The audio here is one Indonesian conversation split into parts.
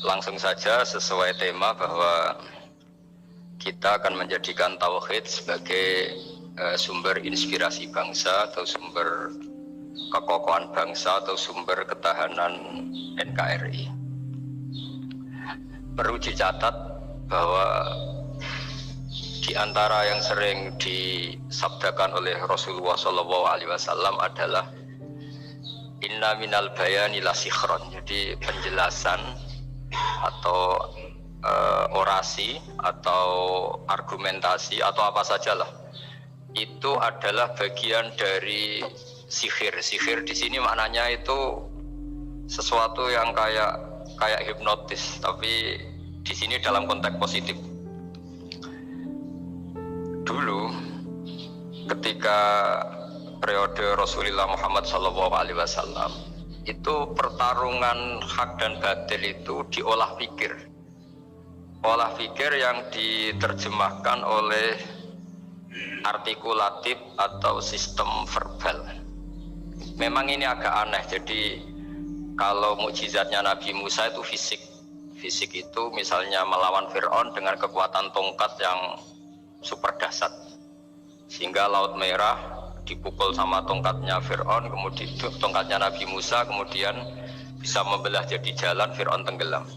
Langsung saja sesuai tema bahwa kita akan menjadikan tauhid sebagai sumber inspirasi bangsa atau sumber kekokohan bangsa atau sumber ketahanan NKRI. Perlu dicatat bahwa di antara yang sering disabdakan oleh Rasulullah SAW adalah inna minal bayani la sikhron. Jadi penjelasan atau orasi atau argumentasi atau apa sajalah itu adalah bagian dari sihir. Sihir di sini maknanya itu sesuatu yang kayak hipnotis, tapi di sini dalam konteks positif. Dulu ketika periode Rasulullah Muhammad SAW itu pertarungan hak dan batil itu diolah pikir. Olah pikir yang diterjemahkan oleh artikulatif atau sistem verbal. Memang ini agak aneh. Jadi kalau mukjizatnya Nabi Musa itu fisik. Fisik itu misalnya melawan Fir'aun dengan kekuatan tongkat yang super dahsyat. Sehingga Laut Merah dipukul sama tongkatnya Fir'aun, kemudian tongkatnya Nabi Musa, kemudian bisa membelah jadi jalan, Fir'aun tenggelam.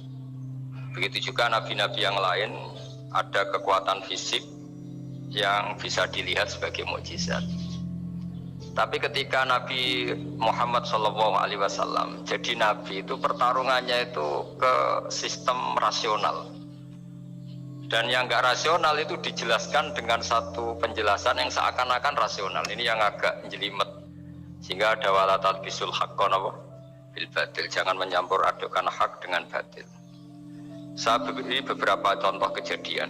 Begitu juga nabi-nabi yang lain ada kekuatan fisik yang bisa dilihat sebagai mukjizat. Tapi ketika Nabi Muhammad SAW jadi nabi itu pertarungannya itu ke sistem rasional. Dan yang enggak rasional itu dijelaskan dengan satu penjelasan yang seakan-akan rasional. Ini yang agak jelimet. Sehingga ada wala talbisul haqqan bil batil. Jangan mencampur adukan hak dengan batil. Saya beri beberapa contoh kejadian.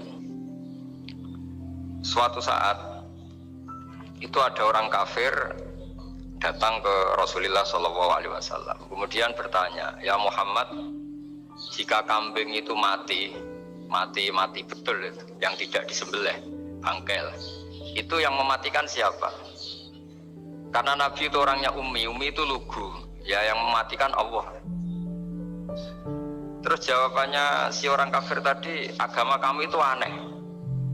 Suatu saat itu ada orang kafir datang ke Rasulullah SAW. Kemudian bertanya, ya Muhammad, jika kambing itu mati betul itu, yang tidak disembelih, bangkel, itu yang mematikan siapa? Karena Nabi itu orangnya ummi itu lugu, ya yang mematikan Allah. Terus jawabannya si orang kafir tadi, agama kamu itu aneh,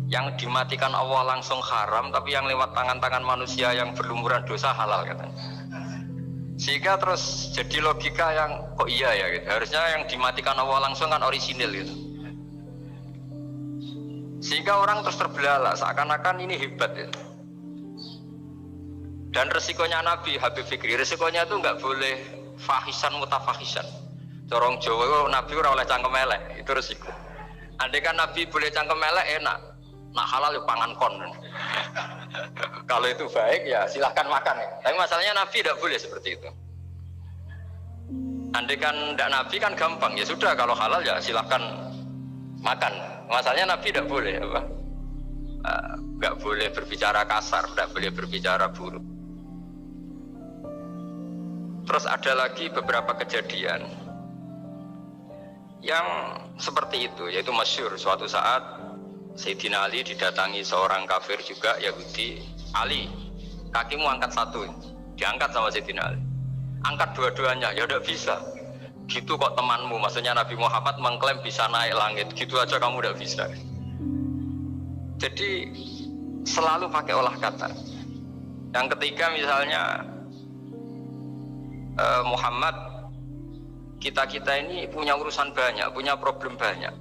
yang dimatikan Allah langsung haram, tapi yang lewat tangan-tangan manusia yang berlumuran dosa halal katanya. Sehingga terus jadi logika yang kok iya ya gitu. Harusnya yang dimatikan Allah langsung kan orisinil gitu. Sehingga orang terus terbelalak seakan-akan ini hebat ya. Dan resikonya Nabi Habib Fikri, resikonya itu nggak boleh fahisan mutafahisan. Corong Jawa Nabi ora oleh cangkem elek, itu resiko. Andai kan Nabi boleh cangkem elek enak, nak halal ya pangan kon. Kalau itu baik ya silahkan makan ya. Tapi masalahnya Nabi tidak boleh seperti itu. Andai kan tidak Nabi kan gampang, ya sudah kalau halal ya silahkan makan. Masalahnya Nabi tidak boleh apa? Nggak boleh berbicara kasar, tidak boleh berbicara buruk. Terus ada lagi beberapa kejadian yang seperti itu, yaitu masyhur. Suatu saat Sayyidina Ali didatangi seorang kafir juga Yahudi. Ali, kakimu angkat satu, diangkat sama Sayyidina Ali. Angkat dua-duanya, ya udah bisa. Gitu kok temanmu, maksudnya Nabi Muhammad mengklaim bisa naik langit, gitu aja kamu udah bisa. Jadi selalu pakai olah kata. Yang ketiga misalnya Muhammad, kita ini punya urusan banyak, punya problem banyak,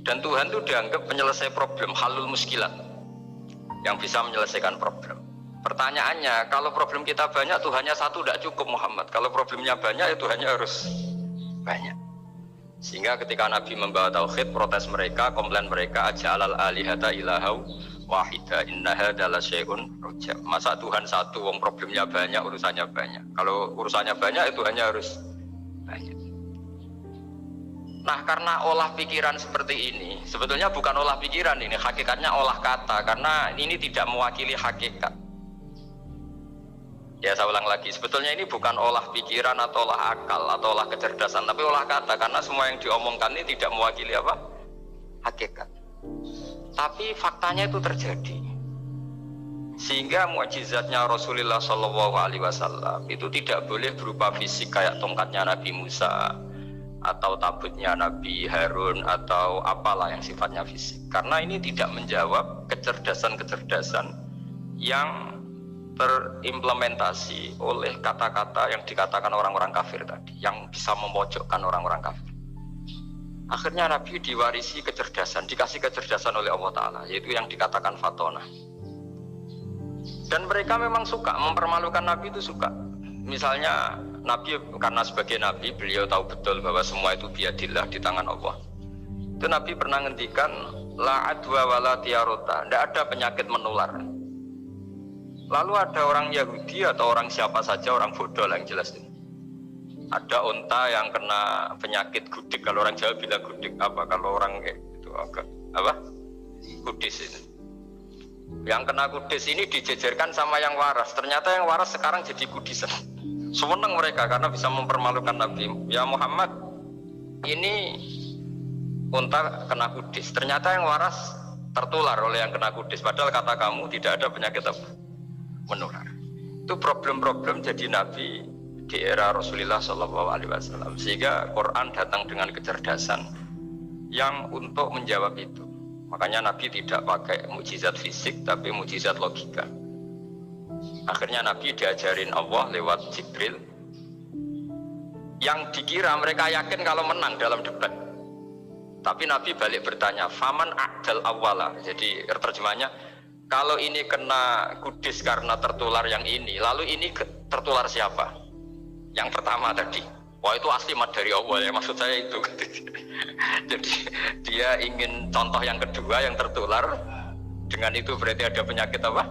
dan Tuhan itu dianggap penyelesai problem, halul muskilat, yang bisa menyelesaikan problem. Pertanyaannya, kalau problem kita banyak, Tuhannya satu tidak cukup Muhammad. Kalau problemnya banyak, ya Tuhannya harus banyak. Sehingga ketika Nabi membawa tauhid, protes mereka, komplain mereka, aja'alal alihata ilahau wahida innaha adalah syai'un rujab. Masa Tuhan satu, wong problemnya banyak, urusannya banyak. Kalau urusannya banyak, itu hanya harus banyak. Nah, karena olah pikiran seperti ini, sebetulnya bukan olah pikiran ini, hakikatnya olah kata, karena ini tidak mewakili hakikat. Ya, saya ulang lagi, sebetulnya ini bukan olah pikiran atau olah akal atau olah kecerdasan, tapi olah kata, karena semua yang diomongkan ini tidak mewakili apa? Hakikat. Tapi faktanya itu terjadi. Sehingga mukjizatnya Rasulullah SAW itu tidak boleh berupa fisik kayak tongkatnya Nabi Musa, atau tabutnya Nabi Harun atau apalah yang sifatnya fisik. Karena ini tidak menjawab kecerdasan-kecerdasan yang terimplementasi oleh kata-kata yang dikatakan orang-orang kafir tadi, yang bisa memojokkan orang-orang kafir. Akhirnya Nabi diwarisi kecerdasan, dikasih kecerdasan oleh Allah Ta'ala, yaitu yang dikatakan fatona. Dan mereka memang suka, mempermalukan Nabi itu suka. Misalnya Nabi, karena sebagai Nabi, beliau tahu betul bahwa semua itu biadillah, di tangan Allah. Itu Nabi pernah ngendikan, la adwa wala tiarota, tidak ada penyakit menular. Lalu ada orang Yahudi atau orang siapa saja, orang bodoh lah yang jelas ini. Ada unta yang kena penyakit gudik, kalau orang Jawa bilang gudik apa, kalau orang itu agak apa? Kudis ini. Yang kena kudis ini dijejerkan sama yang waras. Ternyata yang waras sekarang jadi kudisan. Senang mereka karena bisa mempermalukan Nabi. Ya Muhammad, ini unta kena kudis. Ternyata yang waras tertular oleh yang kena kudis. Padahal kata kamu tidak ada penyakit apa? Menular. Itu problem-problem jadi Nabi di era Rasulullah SAW. Sehingga Quran datang dengan kecerdasan yang untuk menjawab itu. Makanya Nabi tidak pakai mukjizat fisik tapi mukjizat logika. Akhirnya Nabi diajarin Allah lewat Jibril yang dikira mereka yakin kalau menang dalam debat. Tapi Nabi balik bertanya, faman a'dal awwala. Jadi terjemahnya, kalau ini kena kudis karena tertular yang ini, lalu ini tertular siapa? Yang pertama tadi. Wah itu asli mat dari Allah ya, maksud saya itu. Jadi dia ingin contoh yang kedua yang tertular. Dengan itu berarti ada penyakit apa?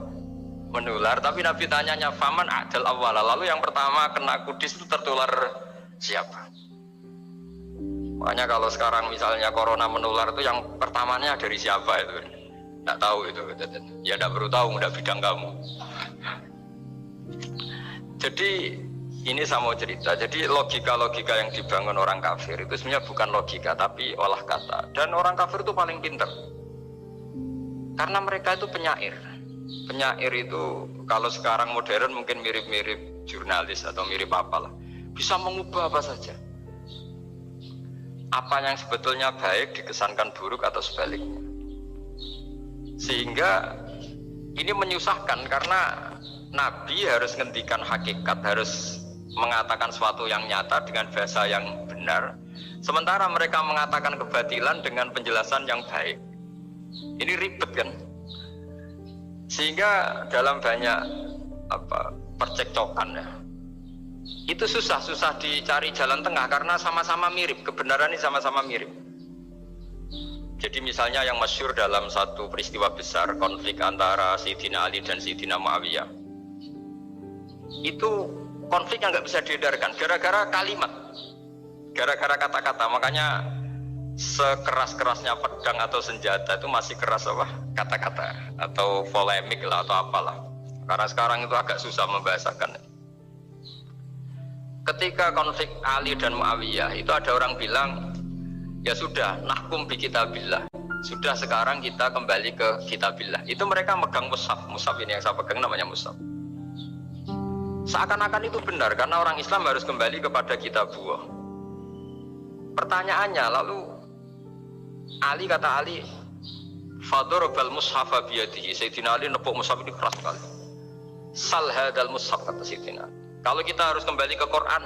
Menular. Tapi Nabi tanyanya faman a'dal awwala. Lalu yang pertama kena kudis itu tertular siapa? Makanya kalau sekarang misalnya corona menular itu yang pertamanya dari siapa itu? Tidak tahu itu. Ya tidak perlu tahu, udah bidang kamu. Jadi ini saya mau cerita. Jadi logika-logika yang dibangun orang kafir itu sebenarnya bukan logika tapi olah kata. Dan orang kafir itu paling pintar. Karena mereka itu penyair. Penyair itu kalau sekarang modern mungkin mirip-mirip jurnalis atau mirip apalah. Bisa mengubah apa saja. Apa yang sebetulnya baik dikesankan buruk atau sebaliknya. Sehingga ini menyusahkan karena Nabi harus ngendikan hakikat, harus mengatakan sesuatu yang nyata dengan bahasa yang benar. Sementara mereka mengatakan kebatilan dengan penjelasan yang baik. Ini ribet kan? Sehingga dalam banyak percekcokan ya. Itu susah dicari jalan tengah karena sama-sama mirip, kebenaran ini sama-sama mirip. Jadi misalnya yang masyhur dalam satu peristiwa besar konflik antara Sayyidina Ali dan Sayyidina Muawiyah. Itu konflik yang nggak bisa diedarkan gara-gara kalimat, gara-gara kata-kata. Makanya sekeras-kerasnya pedang atau senjata itu masih keras apa? Kata-kata atau polemik lah atau apalah. Karena sekarang itu agak susah membahasakan. Ketika konflik Ali dan Muawiyah itu ada orang bilang, ya sudah, nahkum bi kitabillah. Sudah sekarang kita kembali ke kitabillah. Itu mereka megang mushaf. Mushaf ini yang saya pegang namanya mushaf. Seakan-akan itu benar karena orang Islam harus kembali kepada kitabullah. Pertanyaannya lalu Ali kata Ali, fadorobal mushafa biyadihi. Sayyidina Ali nepuk mushaf ini keras sekali. Sal hadal mushaf kata Sayyidina Ali. Kalau kita harus kembali ke Quran,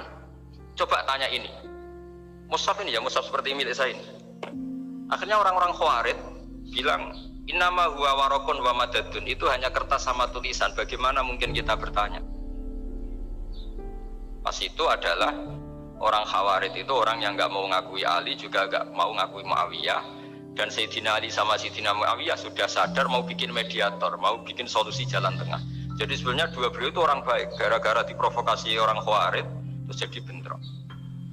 coba tanya ini. Mushaf ini ya, mushaf seperti milik saya ini. Akhirnya orang-orang Khawarij bilang, innama huwa warokun wa madadun. Itu hanya kertas sama tulisan. Bagaimana mungkin kita bertanya? Pas itu adalah orang Khawarij itu orang yang nggak mau ngakui Ali, juga nggak mau ngakui Muawiyah. Dan Sayyidina Ali sama Sayyidina Muawiyah sudah sadar mau bikin mediator, mau bikin solusi jalan tengah. Jadi sebenarnya dua beliau itu orang baik. Gara-gara diprovokasi orang Khawarij terus jadi bentrok.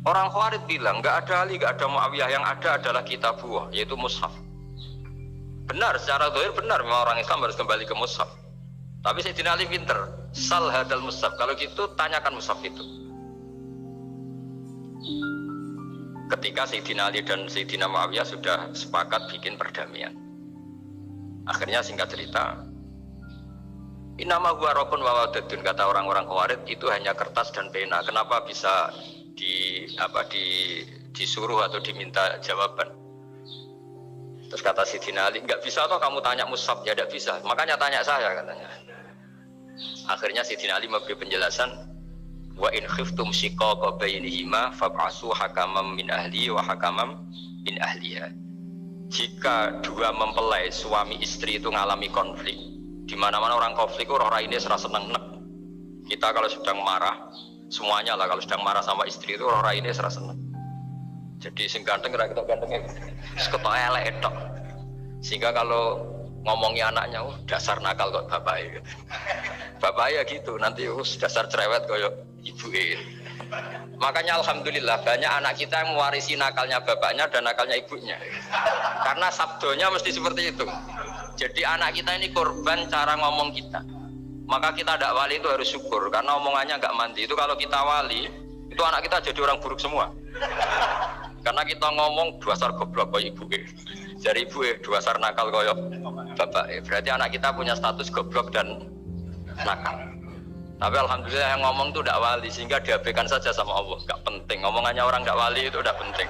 Orang Khawarij bilang nggak ada Ali, nggak ada Muawiyah, yang ada adalah kitabullah, yaitu mushaf. Benar, secara zahir benar, memang orang Islam harus kembali ke mushaf. Tapi Sayyidina Ali pinter, sal hadal mushaf. Kalau gitu tanyakan mushaf itu. Ketika Sayyidina Ali dan Sayyidina Muawiyah sudah sepakat bikin perdamaian. Akhirnya singkat cerita, innama huwa rokun wa wadadun, kata orang-orang Khawarij itu hanya kertas dan pena. Kenapa bisa disuruh atau diminta jawaban. Terus kata Sidina Ali, nggak bisa toh kamu tanya Mus'ab, ya nggak bisa. Makanya tanya saya katanya. Akhirnya Sidina Ali memberi penjelasan, wa in khiftum shiqaqa bainihima fab'asu hakamam min ahli wa hakamam min ahliha. Jika dua mempelai suami istri itu ngalami konflik, di mana-mana orang konflik orang ini serasa seneng nek. Kita kalau sedang marah, semuanya lah kalau sedang marah sama istri itu orang ini serasa seneng. Jadi sing ganteng kira kita gantengnya seketok elek etok. Sehingga kalau ngomongi anaknya, dasar nakal kok bapaknya gitu. Bapaknya gitu, nanti dasar cerewet kayak ibu Makanya alhamdulillah banyak anak kita yang mewarisi nakalnya bapaknya dan nakalnya ibunya. Karena sabdonya mesti seperti itu. Jadi anak kita ini korban cara ngomong kita. Maka kita tidak wali itu harus syukur karena omongannya nggak mandi. Itu kalau kita wali, itu anak kita jadi orang buruk semua. Karena kita ngomong dasar goblok kayak ibu dari ibu dasar nakal kayak bapak berarti anak kita punya status goblok dan nakal. Tapi alhamdulillah yang ngomong itu tidak wali sehingga diabaikan saja sama Allah. Gak penting omongannya orang tidak wali itu udah penting.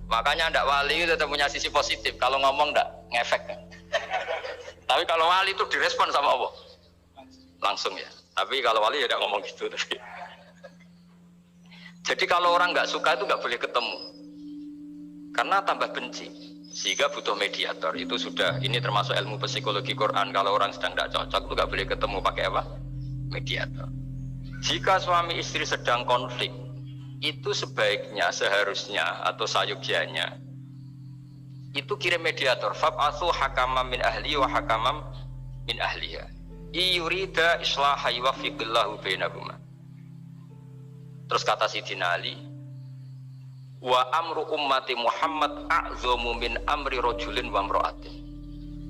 Makanya tidak wali itu tetap punya sisi positif. Kalau ngomong tidak ngefek kan? Tapi kalau wali itu direspon sama Allah langsung ya. Tapi kalau wali ya tidak ngomong gitu. Tapi jadi kalau orang nggak suka itu nggak boleh ketemu karena tambah benci sehingga butuh mediator. Itu sudah ini termasuk ilmu psikologi Quran. Kalau orang sedang tidak cocok itu nggak boleh ketemu pakai apa? Mediator. Jika suami istri sedang konflik itu sebaiknya seharusnya atau sayugyanya itu kirim mediator. Fab'atsu hakamam min ahli wa hakamam min ahliha yurida islaha yuwaffiqillahu bainahuma. Terus kata Sidina Ali, wa amru ummati Muhammad a'zamu min amri rajulin wa imra'atin.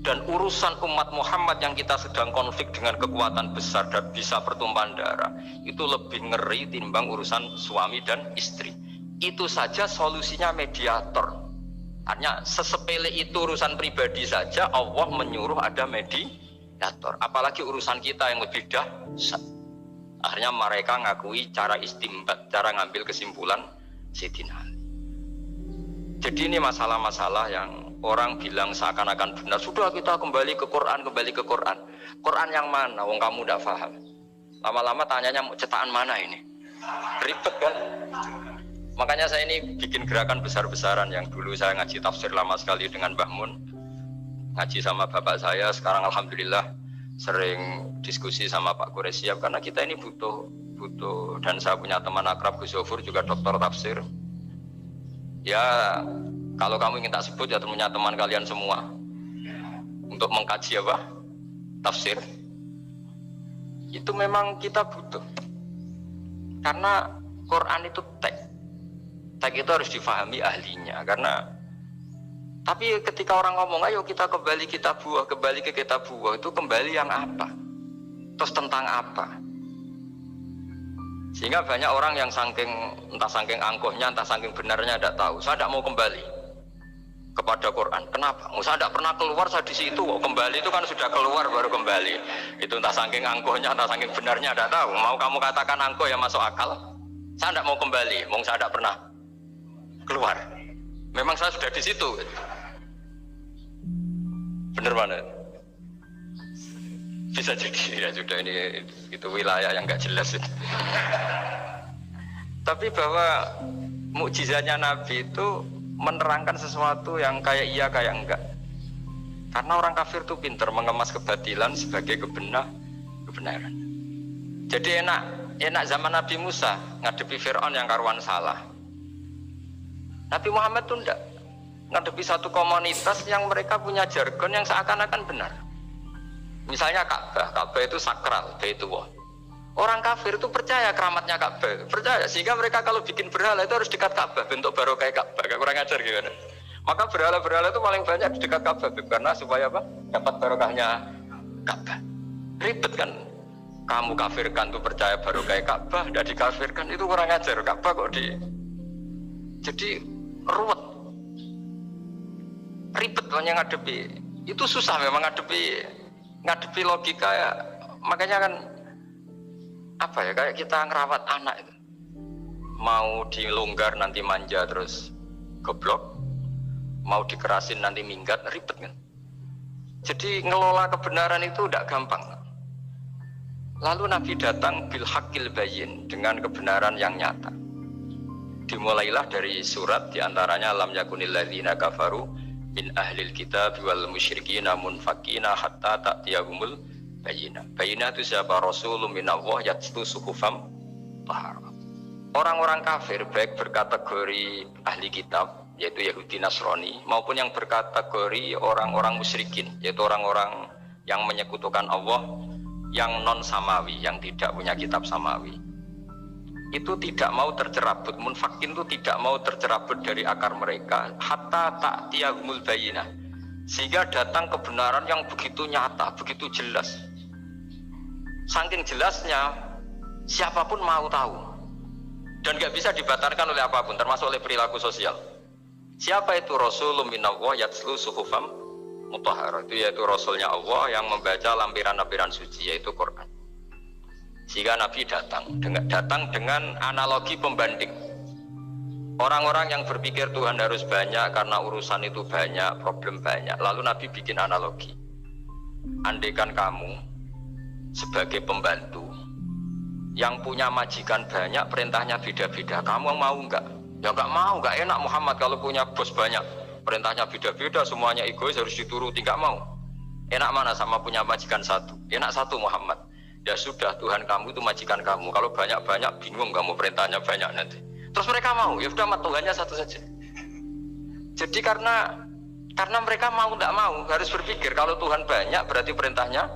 Dan urusan umat Muhammad yang kita sedang konflik dengan kekuatan besar dan bisa pertumpahan darah itu lebih ngeri timbang urusan suami dan istri. Itu saja solusinya mediator. Artinya sesepele itu urusan pribadi saja Allah menyuruh ada mediator. Apalagi urusan kita yang lebih dahsyat. Akhirnya mereka ngakui cara istimbat, cara ngambil kesimpulan Sidina Ali. Jadi ini masalah-masalah yang orang bilang seakan-akan benar. Sudah kita kembali ke Quran, kembali ke Quran. Quran yang mana? Wong kamu tidak paham. Lama-lama tanyanya cetakan mana ini? Ribet kan? Makanya saya ini bikin gerakan besar-besaran. Yang dulu saya ngaji tafsir lama sekali dengan Mbah Mun, ngaji sama bapak saya. Sekarang alhamdulillah sering diskusi sama Pak Quraisyab karena kita ini butuh dan saya punya teman akrab Gus Zofur juga doktor tafsir. Ya kalau kamu ingin tak sebut ya punya teman kalian semua untuk mengkaji apa? Tafsir. Itu memang kita butuh. Karena Quran itu teks. Teks itu harus difahami ahlinya karena tapi ketika orang ngomong ayo kita kembali kitab buah, kembali ke kitab buah itu kembali yang apa? Terus tentang apa? Sehingga banyak orang yang entah saking angkuhnya, entah saking benarnya tidak tahu. Saya tidak mau kembali kepada Quran. Kenapa? Saya tidak pernah keluar saya di situ. Kembali itu kan sudah keluar baru kembali. Itu entah saking angkuhnya, entah saking benarnya tidak tahu. Mau kamu katakan angkuh ya masuk akal. Saya tidak mau kembali. Saya tidak pernah keluar. Memang saya sudah di situ. Bener mana? Bisa jadi ya sudah ini itu wilayah yang nggak jelas. Tapi bahwa mukjizatnya Nabi itu menerangkan sesuatu yang kayak iya kayak enggak. Karena orang kafir itu pintar mengemas kebatilan sebagai kebenaran. Jadi enak zaman Nabi Musa ngadepi Fir'aun yang karuan salah. Nabi Muhammad itu enggak. Ngadepi satu komunitas yang mereka punya jargon yang seakan-akan benar. Misalnya Ka'bah itu sakral, Baitullah. Orang kafir itu percaya keramatnya Ka'bah, percaya sehingga mereka kalau bikin berhala itu harus dekat Ka'bah, bentuk barokah Ka'bah. Kurang ajar gimana? Maka berhala-berhala itu paling banyak di dekat Ka'bah karena supaya apa? Dapat barokahnya Ka'bah. Ribet kan? Kamu kafirkan tuh percaya barokah Ka'bah, tidak dikafirkan itu kurang ajar. Ka'bah kok jadi ruwet. Ribet banyak ngadepi. Itu susah memang ngadepi logika ya. Makanya kan apa ya kayak kita ngerawat anak itu. Mau dilonggar nanti manja terus goblok, mau dikerasin nanti minggat, ribet kan. Jadi ngelola kebenaran itu tidak gampang. Lalu Nabi datang bil haqqil bayyin, dengan kebenaran yang nyata. Dimulailah dari surat diantaranya lam yakunil ladzina kafaru min ahlil kitab wal musyrikina munfakina hatta ta'tiyahumul bayyinah. Bayyinah itu siapa? Rasulun minallah yatlu suhufam tahara. Orang-orang kafir baik berkategori ahli kitab yaitu Yahudi Nasrani maupun yang berkategori orang-orang musyrikin yaitu orang-orang yang menyekutukan Allah yang non samawi, yang tidak punya kitab samawi, itu tidak mau tercerabut. Munfakin itu tidak mau tercerabut dari akar mereka hatta ta'tiyahumul bayyinah, sehingga datang kebenaran yang begitu nyata, begitu jelas. Saking jelasnya siapapun mau tahu dan gak bisa dibatalkan oleh apapun, termasuk oleh perilaku sosial. Siapa itu? Rasulun minallah yatlu suhufam mutahharah, itu yaitu Rasulnya Allah yang membaca lampiran-lampiran suci, yaitu Quran. Sehingga Nabi datang dengan analogi pembanding. Orang-orang yang berpikir Tuhan harus banyak karena urusan itu banyak, problem banyak. Lalu Nabi bikin analogi. Andaikan kamu sebagai pembantu yang punya majikan banyak, perintahnya beda-beda, kamu mau enggak? Ya enggak mau, enggak enak Muhammad kalau punya bos banyak, perintahnya beda-beda, semuanya egois harus dituruti, enggak mau. Enak mana sama punya majikan satu? Enak satu Muhammad. Ya sudah, Tuhan kamu itu majikan kamu. Kalau banyak-banyak bingung kamu perintahnya banyak nanti. Terus mereka mau, ya sudah Tuhannya satu saja. Jadi karena mereka mau tidak mau harus berpikir kalau Tuhan banyak berarti perintahnya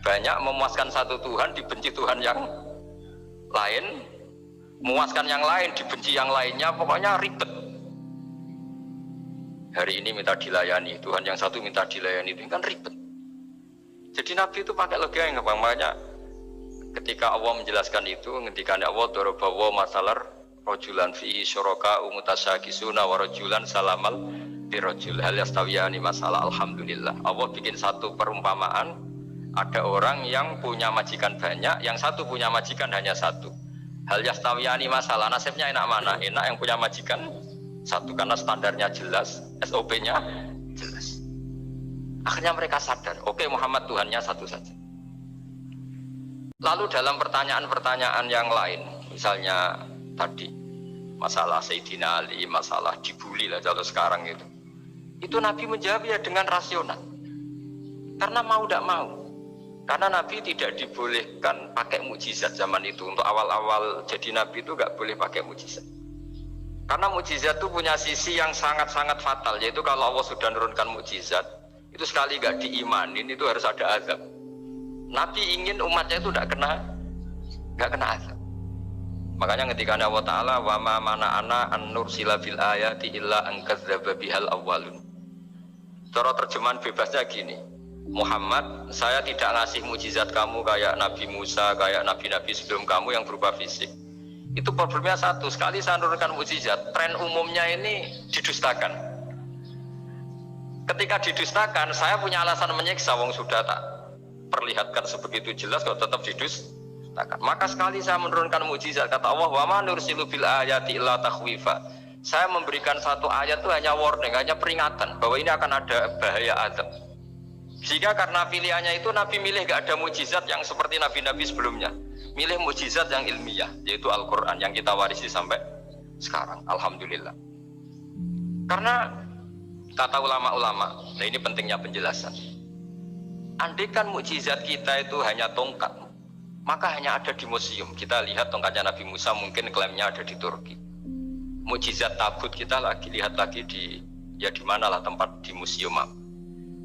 banyak, memuaskan satu Tuhan dibenci Tuhan yang lain, memuaskan yang lain dibenci yang lainnya, pokoknya ribet. Hari ini minta dilayani, Tuhan yang satu minta dilayani, itu kan ribet. Jadi Nabi itu pakai logika yang gampang. Makanya ketika Allah menjelaskan itu, ketika Allah dorobawa masalar rojulan fihi syuraka umutasyakisuna wa rojulan salamal birojul hal yastawiyani masalah. Alhamdulillah Allah bikin satu perumpamaan, ada orang yang punya majikan banyak, yang satu punya majikan hanya satu. Hal yastawiyani masalah, nasibnya enak mana? Enak yang punya majikan satu karena standarnya jelas, SOP-nya jelas. Akhirnya mereka sadar, oke, Muhammad Tuhannya satu saja. Lalu dalam pertanyaan-pertanyaan yang lain, misalnya tadi masalah Sayyidina Ali, masalah dibully lah kalau sekarang itu Nabi menjawab ya dengan rasional. Karena mau tidak mau. Karena Nabi tidak dibolehkan pakai mukjizat zaman itu. Untuk awal-awal jadi Nabi itu nggak boleh pakai mukjizat. Karena mukjizat itu punya sisi yang sangat-sangat fatal, yaitu kalau Allah sudah menurunkan mukjizat, itu sekali nggak diimanin itu harus ada azab. Nabi ingin umatnya itu nggak kena azab. Makanya ketika Allah Ta'ala wa ma mana'ana an nursila bil ayati illa an kadzdzaba bihal awwalun. Cara terjemahan bebasnya gini, Muhammad, saya tidak ngasih mukjizat kamu kayak Nabi Musa, kayak nabi-nabi sebelum kamu yang berupa fisik. Itu problemnya satu, sekali saya menurunkan mukjizat, tren umumnya ini didustakan. Ketika didustakan, saya punya alasan menyiksa, wong sudah tak perlihatkan sebegitu jelas kalau tetap didustakan. Maka sekali saya menurunkan mukjizat, kata Allah, wa ma nursilu bil ayati illa takhwifa. Saya memberikan satu ayat itu hanya warning, hanya peringatan bahwa ini akan ada bahaya azab. Sehingga karena pilihannya itu Nabi milih gak ada mukjizat yang seperti nabi-nabi sebelumnya, milih mukjizat yang ilmiah, yaitu Al-Quran yang kita warisi sampai sekarang, alhamdulillah. Karena kata ulama-ulama, nah ini pentingnya penjelasan, andaikan mukjizat kita itu hanya tongkat, maka hanya ada di museum. Kita lihat tongkatnya Nabi Musa, mungkin klaimnya ada di Turki. Mukjizat tabut kita lihat lagi di mana lah tempat di museum.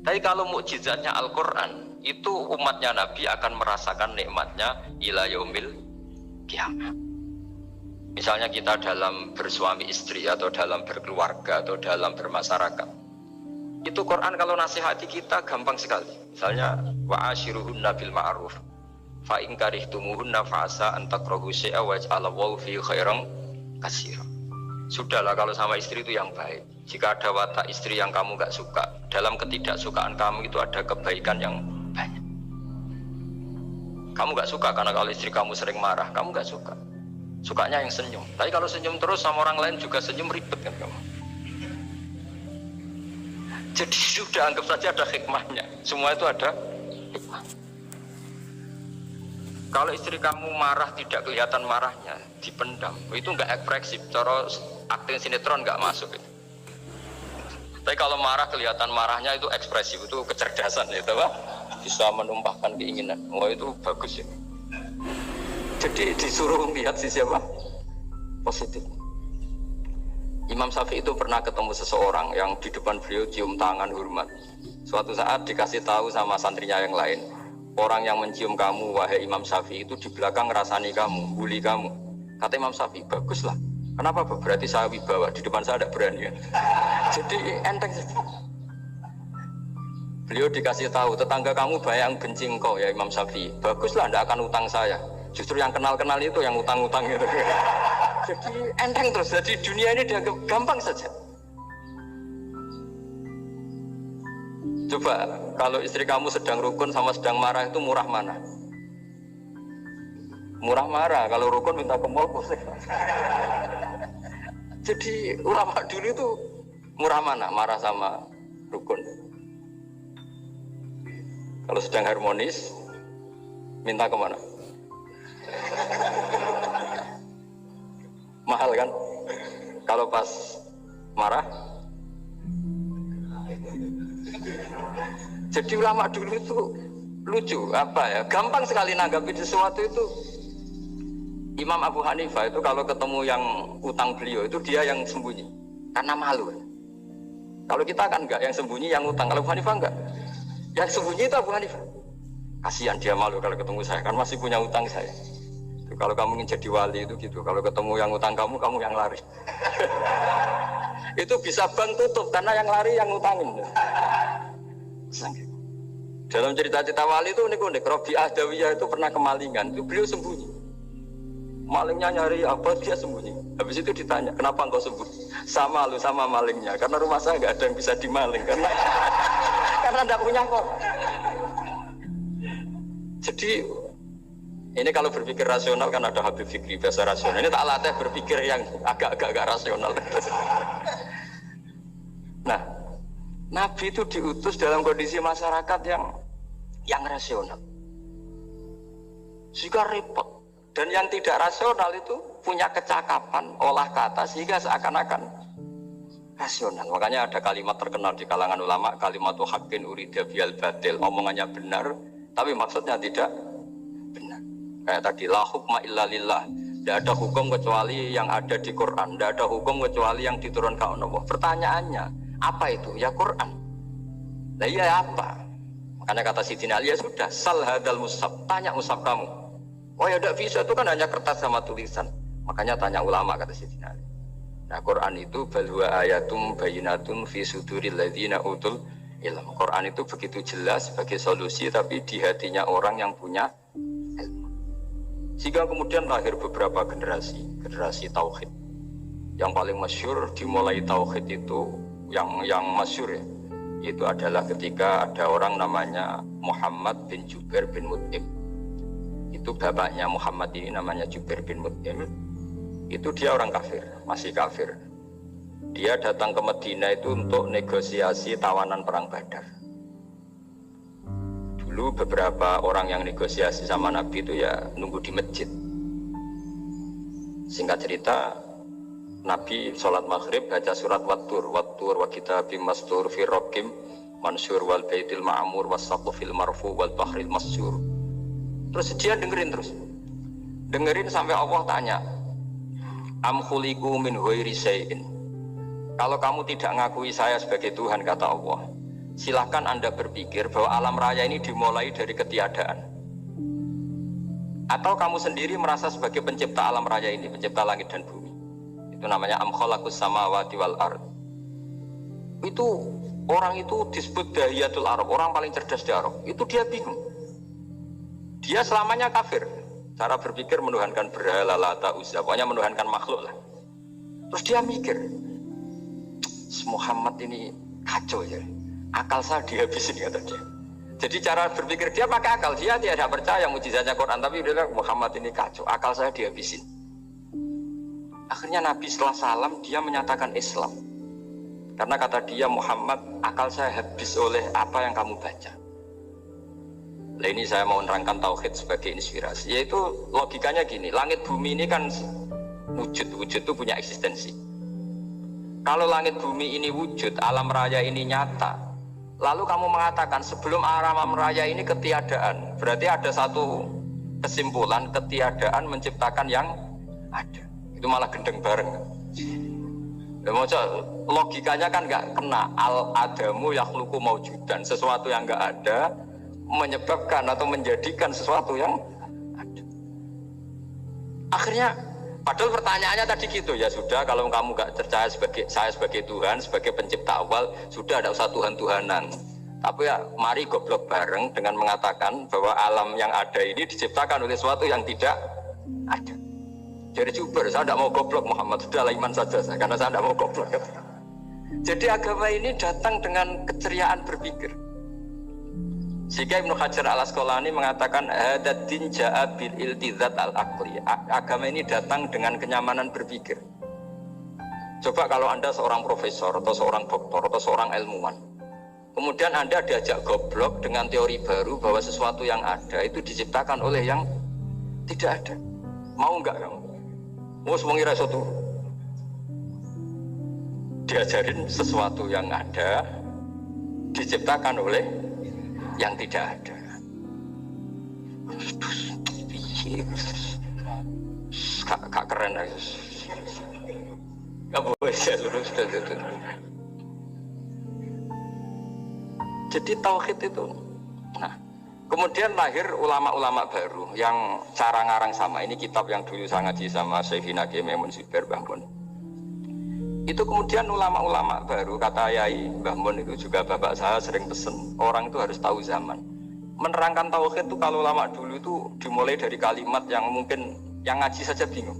Tapi kalau mukjizatnya Al-Quran, itu umatnya Nabi akan merasakan nikmatnya ila yaumil kiamat. Misalnya kita dalam bersuami istri atau dalam berkeluarga atau dalam bermasyarakat, itu Quran kalau nasihati kita gampang sekali. Misalnya wa ashiruhunna bil ma'ruf fa in karihtumuhunna fa asa an takrahu syai'a wa ja'alallahu fi khairan katsira. Sudahlah kalau sama istri itu yang baik. Jika ada watak istri yang kamu gak suka, dalam ketidaksukaan kamu itu ada kebaikan yang banyak. Kamu gak suka karena kalau istri kamu sering marah, kamu gak suka. Sukanya yang senyum. Tapi kalau senyum terus sama orang lain juga senyum, ribet kan kamu. Jadi sudah anggap saja ada hikmahnya. Semua itu ada hikmah. Kalau istri kamu marah tidak kelihatan marahnya, dipendam, itu enggak ekspresif. Cara akting sinetron enggak masuk itu. Tapi kalau marah kelihatan marahnya itu ekspresif, itu kecerdasan itu, Pak. Bisa menumpahkan keinginan. Oh itu bagus ya. Jadi disuruh lihat sisi apa? Positif. Imam Syafi'i itu pernah ketemu seseorang yang di depan beliau cium tangan hormat. Suatu saat dikasih tahu sama santrinya yang lain, orang yang mencium kamu wahai Imam Syafi'i itu di belakang ngerasani kamu, bully kamu. Kata Imam Syafi'i, baguslah. Kenapa? Berarti saya wibawa, di depan saya tidak berani ya. Jadi enteng. Beliau dikasih tahu, tetangga kamu banyak yang benci engkau ya Imam Syafi'i. Baguslah, tidak akan utang saya. Justru yang kenal-kenal itu yang utang-utang itu. Jadi enteng terus, jadi dunia ini dianggap gampang saja. Coba kalau istri kamu sedang rukun sama sedang marah itu murah mana? Murah marah, kalau rukun minta ke mall. Jadi ulama dulu itu murah mana? Marah sama rukun. Kalau sedang harmonis minta kemana? Mahal kan? Kalau pas marah. Jadi ulama dulu itu lucu apa ya? Gampang sekali nanggapi sesuatu itu. Imam Abu Hanifah itu kalau ketemu yang utang beliau itu dia yang sembunyi karena malu. Kalau kita kan enggak, yang sembunyi yang utang. Kalau Abu Hanifah enggak, yang sembunyi itu Abu Hanifah. Kasihan dia malu kalau ketemu saya, kan masih punya utang saya. Kalau kamu ingin jadi wali itu gitu, kalau ketemu yang utang kamu yang lari. Itu bisa bank tutup karena yang lari yang utangin. Dalam cerita-cerita wali itu unik-unik. Robi'ah Dawiyah itu pernah kemalingan, itu beliau sembunyi. Malingnya nyari apa, dia sembunyi. Habis itu ditanya, kenapa engkau sembunyi? Sama lu sama malingnya, karena rumah saya nggak ada yang bisa dimaling karena tidak punya kok. Jadi ini kalau berpikir rasional kan ada Habib Fikri bahasa rasional. Ini tak latih berpikir yang agak-agak rasional. Nah, Nabi itu diutus dalam kondisi masyarakat yang rasional. Sehingga repot. Dan yang tidak rasional itu punya kecakapan olah kata sehingga seakan-akan rasional. Makanya ada kalimat terkenal di kalangan ulama, kalimatu haqqin urida bihal batil. Omongannya benar, tapi maksudnya tidak benar. Kayak tadi, la hukma illa lillah. Tidak ada hukum kecuali yang ada di Quran. Tidak ada hukum kecuali yang diturunkan Allah. Pertanyaannya, apa itu? Ya Quran. Nah iya apa? Makanya kata Sidina Ali, ya sudah, sal hadal mushaf. Tanya mushaf kamu. Oh ya tidak bisa, itu kan hanya kertas sama tulisan. Makanya tanya ulama, kata Sidina Ali. Nah Quran itu balwa ayatum bayinatun fi suduril ladzina utul ilm. Quran itu begitu jelas sebagai solusi, tapi di hatinya orang yang punya ilmu. Sehingga kemudian lahir beberapa generasi tauhid. Yang paling masyhur dimulai tauhid itu yang masyhur ya, itu adalah ketika ada orang namanya Muhammad bin Jubair bin Mut'im. Itu bapaknya Muhammad ini namanya Jubair bin Mut'im. Itu dia orang kafir, masih kafir. Dia datang ke Madinah itu untuk negosiasi tawanan perang Badar. Dulu beberapa orang yang negosiasi sama Nabi itu ya nunggu di masjid. Singkat cerita, Nabi sholat maghrib baca surat Wattur wa kitabim mastur fi rokim mansur wal baitil ma'amur was saqfil marfu wal bahril masyur. Terus dia dengerin sampai Allah tanya, am khuliqu min ghairi syai'in. Kalau kamu tidak ngakui saya sebagai Tuhan, kata Allah, silahkan Anda berpikir bahwa alam raya ini dimulai dari ketiadaan. Atau kamu sendiri merasa sebagai pencipta alam raya ini, pencipta langit dan bumi. Itu namanya am khalaqus samawati wal ard. Itu orang itu disebut dahiyatul Arab, orang paling cerdas di Arab. Itu dia bingung. Dia selamanya kafir. Cara berpikir menuhankan berhala, Lata, Uzza, pokoknya menuhankan makhluk lah. Terus dia mikir, Muhammad ini kacau ya. Akal saya dihabisin, kata dia. Jadi cara berpikir dia pakai akal. Dia tidak percaya mujizatnya Quran, tapi dia bilang Muhammad ini kacau, akal saya dihabisin. Akhirnya Nabi setelah salam dia menyatakan Islam. Karena kata dia, Muhammad, akal saya habis oleh apa yang kamu baca. Nah, ini saya mau menerangkan tauhid sebagai inspirasi. Yaitu logikanya gini, langit bumi ini kan wujud itu punya eksistensi. Kalau langit bumi ini wujud, alam raya ini nyata, lalu kamu mengatakan sebelum alam raya ini ketiadaan, berarti ada satu kesimpulan ketiadaan menciptakan yang ada. Itu malah gendeng bareng. Logikanya kan nggak kena. Al-adamu yakhluqu maujudan, sesuatu yang nggak ada menyebabkan atau menjadikan sesuatu yang ada. Akhirnya, padahal pertanyaannya tadi gitu, ya sudah kalau kamu nggak percaya saya sebagai Tuhan, sebagai pencipta awal, sudah ada usah Tuhan-Tuhanan. Tapi ya mari goblok bareng dengan mengatakan bahwa alam yang ada ini diciptakan oleh sesuatu yang tidak ada. Jadi cuber, saya tidak mau goblok Muhammad, sudah iman saja saya, karena saya tidak mau goblok. Jadi agama ini datang dengan keceriaan berpikir. Sehingga Ibnu Hajar al-Asqalani mengatakan hadatin ja'a bil iltizat al-aqli. Agama ini datang dengan kenyamanan berpikir. Coba kalau Anda seorang profesor atau seorang doktor atau seorang ilmuwan, kemudian Anda diajak goblok dengan teori baru bahwa sesuatu yang ada itu diciptakan oleh yang tidak ada. Mau enggak kamu? Mau semengira sesuatu diajarin sesuatu yang ada diciptakan oleh yang tidak ada. Kak keren aja. Gak boleh saya lurus itu. Jadi tauhid itu. Nah, kemudian lahir ulama-ulama baru yang cara ngarang sama. Ini kitab yang dulu saya ngaji sama Syekhina Kiai Maimun Zubair Mbah Mun. Itu kemudian ulama-ulama baru, kata Yai Mbah Mun itu juga bapak saya sering pesen, orang itu harus tahu zaman. Menerangkan tauhid itu kalau ulama dulu itu dimulai dari kalimat yang mungkin yang ngaji saja bingung.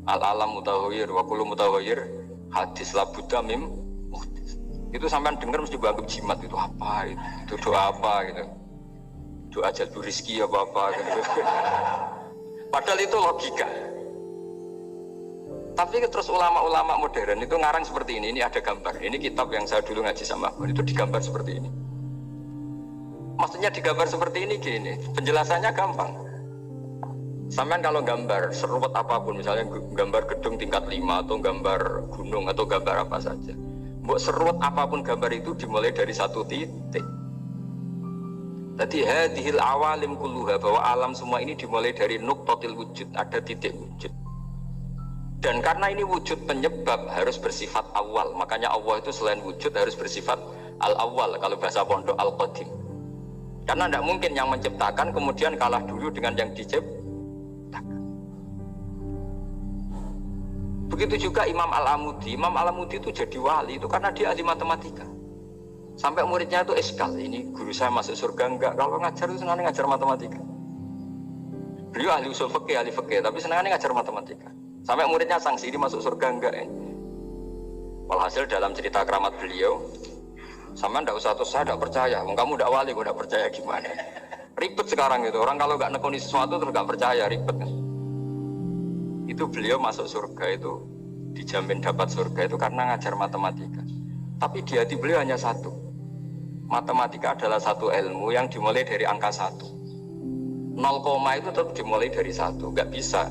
Al-alam mutawir wa kullu mutawir hadis la buddha mim muhdis. Itu sampean dengar mesti bangun jimat, itu apa itu doa apa gitu. Doa jalbu rizki apa gitu. Padahal itu logika. Tapi terus ulama-ulama modern itu ngarang seperti ini ada gambar. Ini kitab yang saya dulu ngaji sama Mbak, itu digambar seperti ini. Maksudnya digambar seperti ini gini, penjelasannya gampang. Sampean kalau gambar seruat apapun, misalnya gambar gedung tingkat 5 atau gambar gunung atau gambar apa saja, mbok seruat apapun gambar itu dimulai dari satu titik. Jadi hadhil awalim kulluha, bahwa alam semua ini dimulai dari nuqtatil wujud, ada titik wujud. Dan karena ini wujud penyebab harus bersifat awal, makanya Allah itu selain wujud harus bersifat al-awwal, kalau bahasa pondok al-qadim. Karena tidak mungkin yang menciptakan kemudian kalah dulu dengan yang diciptakan. Begitu juga Imam Al-Amudi. Imam Al-Amudi itu jadi wali itu karena dia ahli matematika. Sampai muridnya itu eskal, ini guru saya masuk surga enggak, kalau ngajar itu senangnya ngajar matematika. Beliau ahli usul fikih, ahli fikih, tapi senangnya ngajar matematika. Sampai muridnya sanksi, ini masuk surga enggak ya? Walhasil dalam cerita keramat beliau, sama ndak usah terus saya tidak percaya, kamu tidak wali, gue tidak percaya gimana? Ribet sekarang itu, orang kalau nggak nekuni sesuatu terus nggak percaya, ribet kan? Itu beliau masuk surga itu dijamin dapat surga itu karena ngajar matematika. Tapi di hati beliau hanya satu, matematika adalah satu ilmu yang dimulai dari angka 1. 0, itu tetap dimulai dari 1, nggak bisa.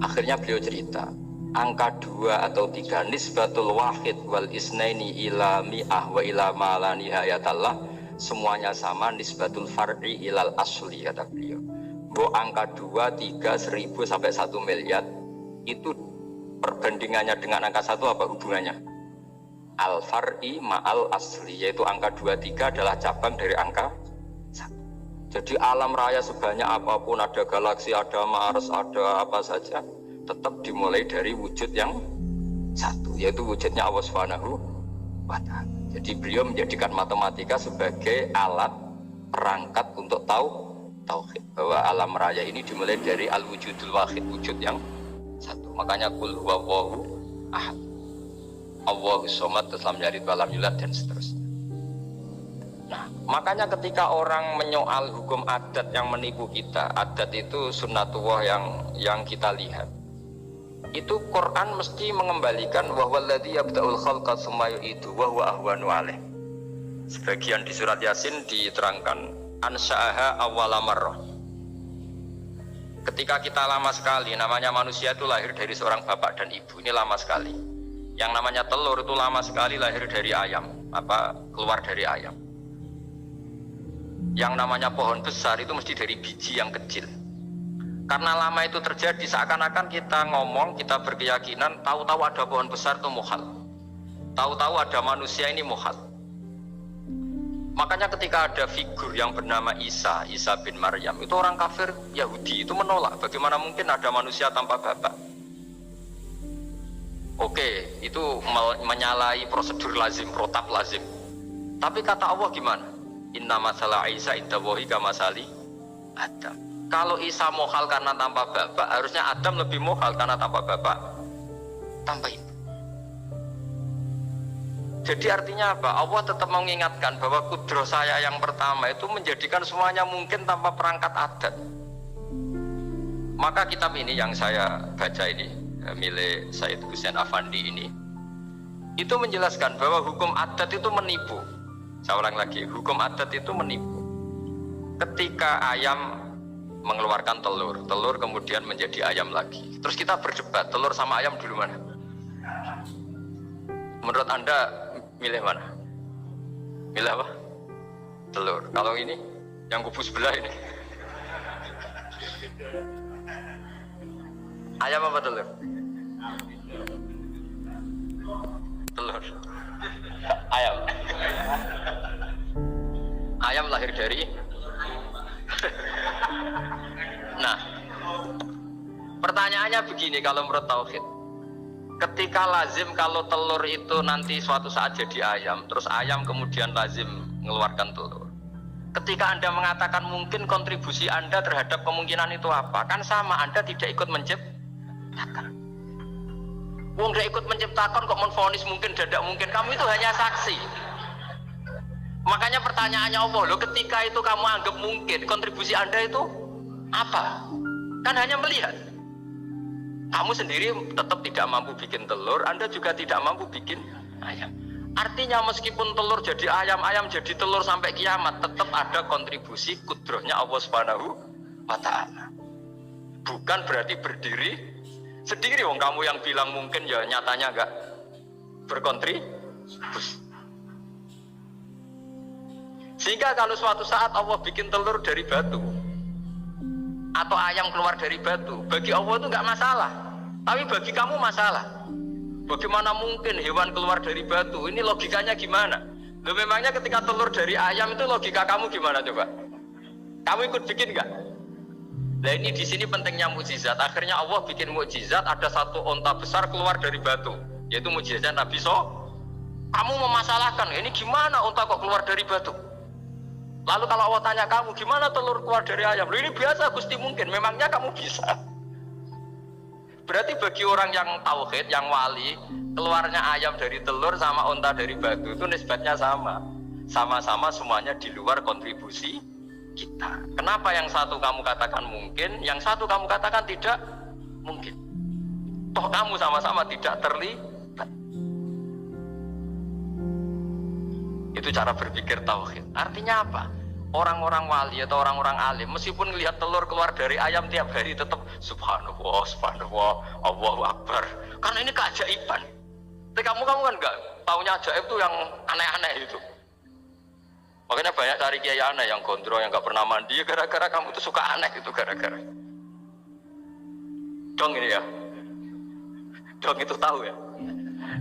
Akhirnya beliau cerita, angka 2 atau 3 nisbatul wahid wal isnaini ila mi'ah wa ila ma la nihayatallah, semuanya sama, nisbatul far'i ilal asli, kata beliau. Bahwa angka 2, 3, 1000 sampai 1 miliar itu perbandingannya dengan angka 1 apa hubungannya? Al far'i ma'al asli, yaitu angka 2, 3 adalah cabang dari angka 1. Jadi alam raya sebanyak apapun, ada galaksi, ada Mars, ada apa saja, tetap dimulai dari wujud yang satu, yaitu wujudnya Allah Subhanahu wa Ta'ala. Jadi beliau menjadikan matematika sebagai alat perangkat untuk tauhid, bahwa alam raya ini dimulai dari al-wujudul wahid, wujud yang satu. Makanya qul huwallahu ahad, Allahus somad, lam yalid walam yulad, dan seterusnya. Nah, makanya ketika orang menyoal hukum adat yang menipu kita, adat itu sunnatullah yang kita lihat. itu Quran mesti mengembalikan wa huwallazi yabda'ul khalqa tsumma yu'idu wa huwa ahwanu alaih. Sebagian di surat Yasin diterangkan ansa'aha awwala marrah. Ketika kita lama sekali, namanya manusia itu lahir dari seorang bapak dan ibu, ini lama sekali. Yang namanya telur itu lama sekali lahir dari ayam, keluar dari ayam. Yang namanya pohon besar itu mesti dari biji yang kecil. Karena lama itu terjadi, seakan-akan kita ngomong, kita berkeyakinan, tahu-tahu ada pohon besar itu muhal. Tahu-tahu ada manusia ini muhal. Makanya ketika ada figur yang bernama Isa bin Maryam, itu orang kafir Yahudi itu menolak. Bagaimana mungkin ada manusia tanpa bapak? Oke, itu menyalahi prosedur lazim, protap lazim. Tapi kata Allah gimana? Inna masalah Isa indallahi kamasali Adam. Kalau Isa mohal karena tanpa bapak, harusnya Adam lebih mohal karena tanpa bapak, tanpa ibu. Jadi artinya apa? Allah tetap mengingatkan bahwa kudroh saya yang pertama itu menjadikan semuanya mungkin tanpa perangkat adat. Maka kitab ini yang saya baca ini, milik Said Hussein Afandi ini, itu menjelaskan bahwa hukum adat itu menipu. Saya ulang lagi, hukum adat itu menipu. Ketika ayam mengeluarkan telur kemudian menjadi ayam lagi. Terus kita berdebat, telur sama ayam dulu mana? Menurut Anda milih mana? Milih apa? Telur. Kalau ini, yang kubu sebelah ini. Ayam apa telur? Telur. Ayam. Ayam lahir dari. Nah, pertanyaannya begini kalau menurut tauhid. Ketika lazim kalau telur itu nanti suatu saat jadi ayam, terus ayam kemudian lazim mengeluarkan telur. Ketika Anda mengatakan mungkin kontribusi Anda terhadap kemungkinan itu apa? Kan sama, Anda tidak ikut menciptakan. Wong tidak ikut menciptakan kok menvonis mungkin dan tidak mungkin, kamu itu hanya saksi. Makanya pertanyaannya Allah, loh ketika itu kamu anggap mungkin, kontribusi Anda itu apa? Kan hanya melihat. Kamu sendiri tetap tidak mampu bikin telur, Anda juga tidak mampu bikin ayam. Artinya meskipun telur jadi ayam, ayam jadi telur sampai kiamat, tetap ada kontribusi kudrohnya Allah Subhanahu wa Ta'ala. Bukan berarti berdiri sendiri. Wong kamu yang bilang mungkin ya nyatanya enggak berkontribusi. Sehingga kalau suatu saat Allah bikin telur dari batu atau ayam keluar dari batu, bagi Allah itu enggak masalah. Tapi bagi kamu masalah. Bagaimana mungkin hewan keluar dari batu? Ini logikanya gimana? Loh, memangnya ketika telur dari ayam itu logika kamu gimana coba? Kamu ikut bikin enggak? Nah ini di sini pentingnya mukjizat. Akhirnya Allah bikin mukjizat, ada satu onta besar keluar dari batu, yaitu mukjizat Nabi Kamu memasalahkan, ini gimana onta kok keluar dari batu? Lalu kalau Allah tanya kamu, gimana telur keluar dari ayam? Loh, ini biasa Gusti mungkin, memangnya kamu bisa? Berarti bagi orang yang tauhid, yang wali, keluarnya ayam dari telur sama onta dari batu itu nisbatnya sama. Sama-sama semuanya di luar kontribusi kita. Kenapa yang satu kamu katakan mungkin, yang satu kamu katakan tidak mungkin? Toh kamu sama-sama tidak terlibat. Itu cara berpikir tauhid. Artinya apa? Orang-orang wali atau orang-orang alim meskipun melihat telur keluar dari ayam tiap hari tetap subhanallah, subhanallah, Allahu Akbar. Karena ini keajaiban. Tapi kamu kan enggak taunya ajaib itu yang aneh-aneh itu. Makanya banyak cari kiai aneh yang gondrong, yang enggak pernah mandi, gara-gara kamu tuh suka aneh itu gara-gara. Dong ini ya. Dong itu tahu ya.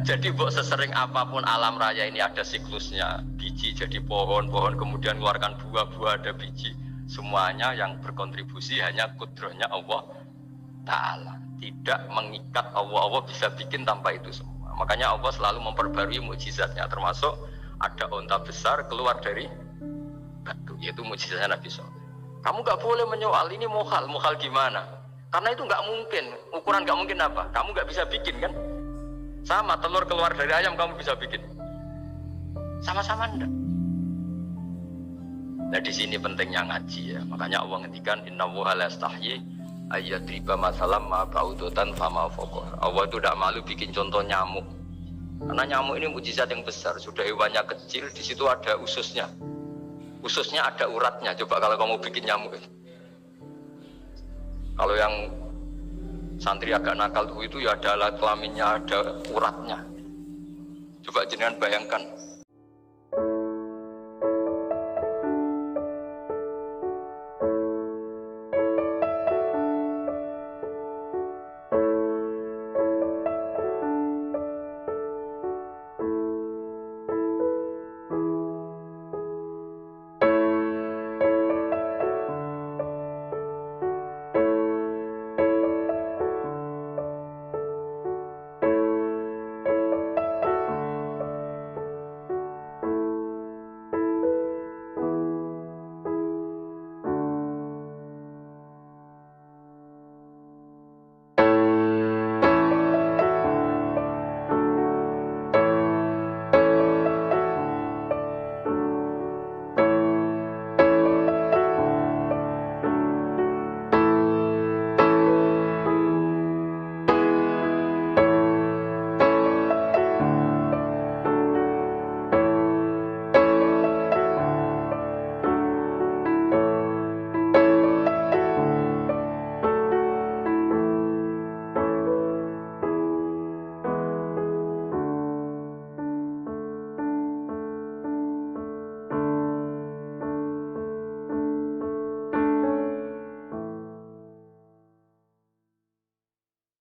Jadi buat sesering apapun alam raya ini ada siklusnya, biji jadi pohon, pohon kemudian keluarkan buah-buah ada biji, semuanya yang berkontribusi hanya kudrohnya Allah Ta'ala, tidak mengikat Allah bisa bikin tanpa itu semua. Makanya Allah selalu memperbarui mukjizatnya, termasuk ada onta besar keluar dari batu, yaitu mukjizatnya Nabi SAW. Kamu gak boleh menyoal ini muhal gimana? Karena itu gak mungkin, ukuran gak mungkin apa? Kamu gak bisa bikin kan? Sama telur keluar dari ayam kamu bisa bikin, sama-sama enggak. Nah di sini pentingnya ngaji ya. Makanya Allah ngendikan innallaha la yastahyi ayat riba masalah ma baudotan fama fokor. Allah itu tidak malu bikin contoh nyamuk. Karena nyamuk ini mukjizat yang besar. Sudah hewannya kecil, di situ ada ususnya. Ususnya ada uratnya. Coba kalau kamu bikin nyamuk. Kalau yang santri agak nakal itu ya ada alat kelaminnya, ada uratnya. Coba jenengan bayangkan.